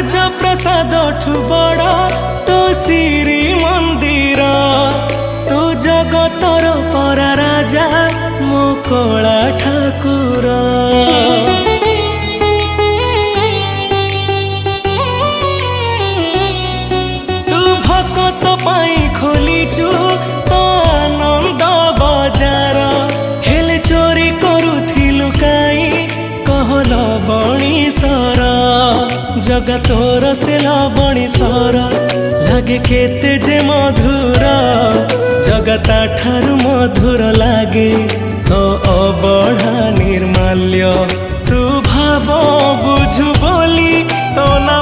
राज प्रसाद ठु बड़ तो श्री मंदिर तू जगतर परा राजा मो कला ठाकुर। तू भकत पाई खोलीचु तो आनंद बजार हेले चोरी करुथिलु काई कहल बणीसर जगतोर से बणीसर लागे केते जे मधुर जगता ठारु मधुर लागे तो अबढ़ा निर्माल्य तू भाव बुझु बोली तो ना